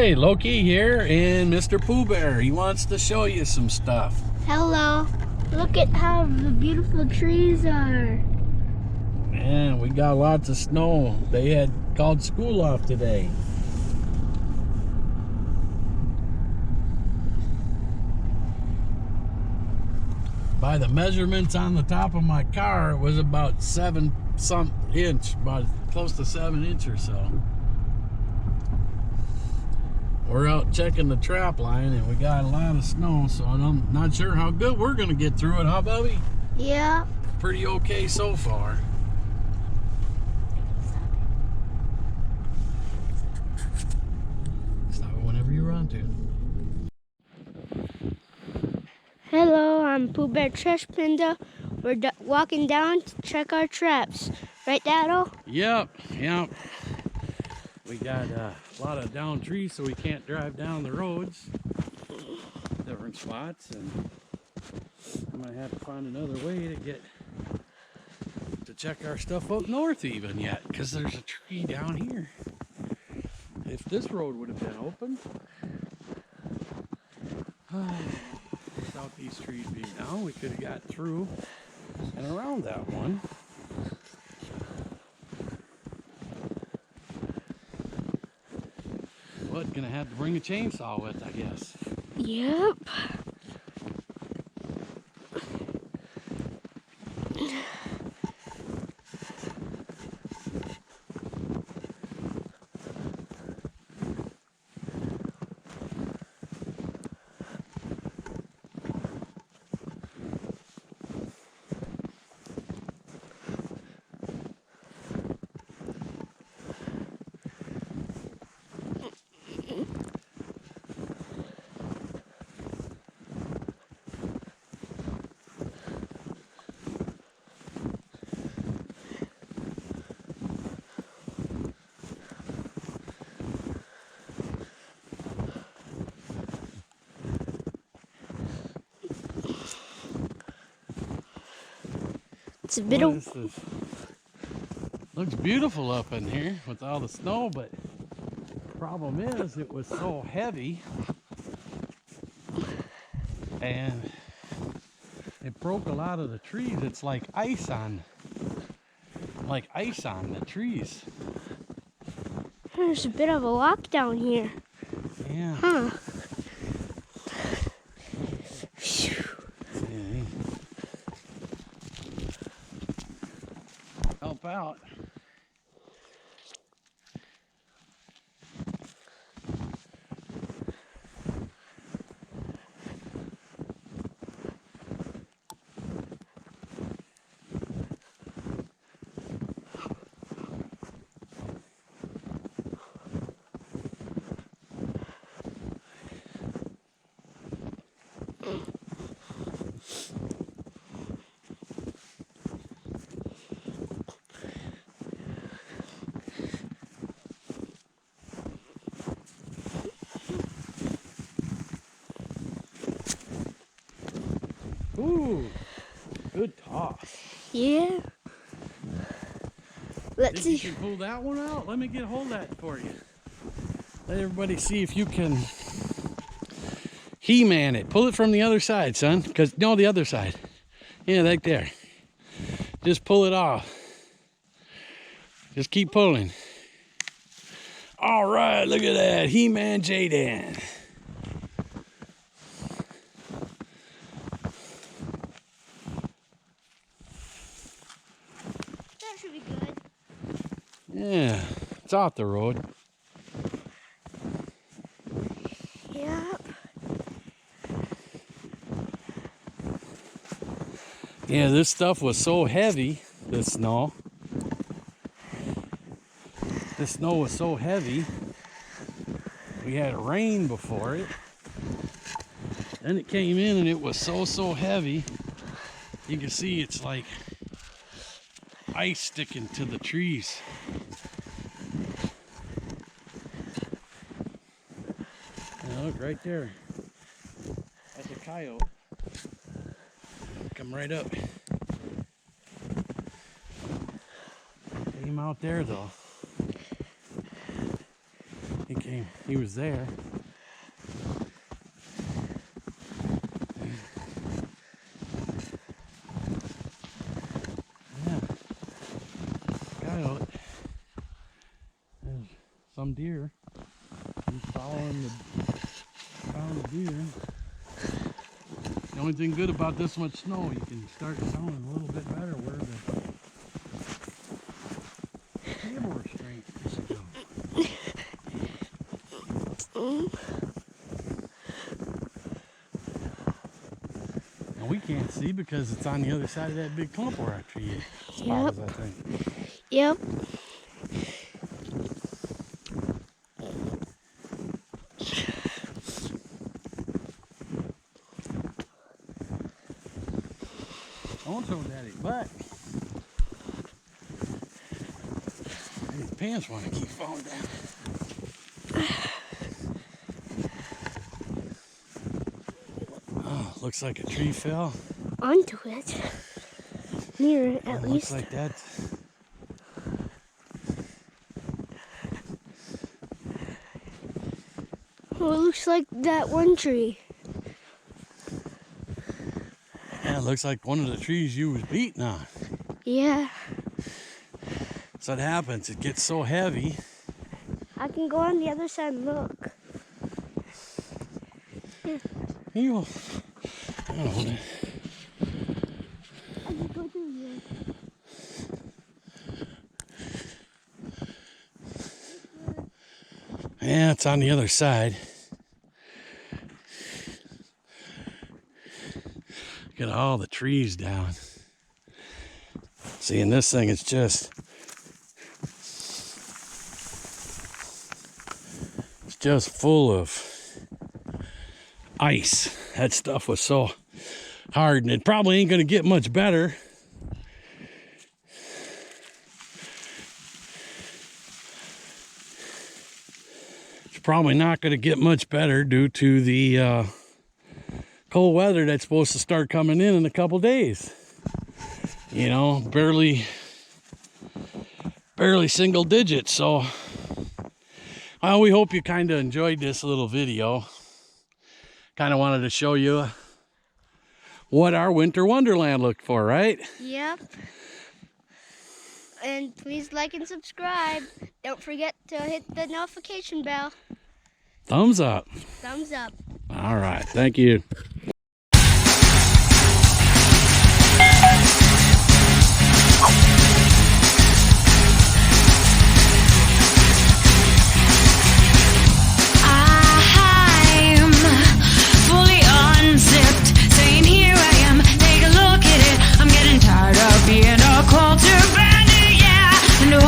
Hey, Loki here, and Mr. Pooh Bear. He wants to show you some stuff. Hello. Look at how the beautiful trees are. Man, we got lots of snow. They had called school off today. By the measurements on the top of my car, it was about 7 some inch, about close to 7 inch or so. We're out checking the trap line and we got a lot of snow, so I'm not sure how good we're gonna get through it, huh, Bubby? Yeah. Pretty okay so far. Stop it whenever you run to. Hello, I'm Pooh Bear Trash Panda. We're walking down to check our traps. Right, Daddle? Yep. We got a lot of down trees, so we can't drive down the roads. Different spots, and I might have to find another way to check our stuff up north even yet, because there's a tree down here. If this road would have been open, without these trees being down, we could have got through and around that one. But gonna have to bring a chainsaw with, I guess. Yep. It's a bit Looks beautiful up in here with all the snow, but the problem is it was so heavy and it broke a lot of the trees. It's like ice on the trees. There's a bit of a walk down here. Yeah. Huh. Help out. Ooh, good toss. Yeah. Let's see. You can pull that one out. Let me get hold of that for you. Let everybody see if you can He-Man it. Pull it from the other side, son. The other side. Yeah, right there. Just pull it off. Just keep pulling. All right, look at that. He-Man Jaden. That should be good. Yeah, it's off the road. Yep. Yeah, this stuff was so heavy, this snow. The snow was so heavy. We had rain before it. Then it came in and it was so heavy. You can see it's like ice sticking to the trees. And look right there. That's a coyote. Come right up. Came out there though. He came he was there. Yeah. Coyote. There's some deer. He's following the deer. The only thing good about this much snow, you can start telling a little bit better where the camera restraint should go. And we can't see because it's on the other side of that big clump where our tree spot is, I think. Yep. Don't show Daddy butt. His pants want to keep falling down. Oh, looks like a tree fell. Onto it. Near it, at least. Looks like that. Well, it looks like that one tree. Yeah, it looks like one of the trees you was beating on. Yeah. So what happens, it gets so heavy. I can go on the other side and look. Here. You, I don't know. I can go through here. Yeah, it's on the other side. Look at all the trees down. See, and this thing is just, it's just full of ice. That stuff was so hard, and it probably ain't gonna get much better. It's probably not gonna get much better due to the cold weather that's supposed to start coming in a couple days. You know, barely single digits. So, well, we hope you kind of enjoyed this little video. Kind of wanted to show you what our winter wonderland looked for, right? Yep. And please like and subscribe. Don't forget to hit the notification bell. Thumbs up. Thumbs up. All right. Thank you.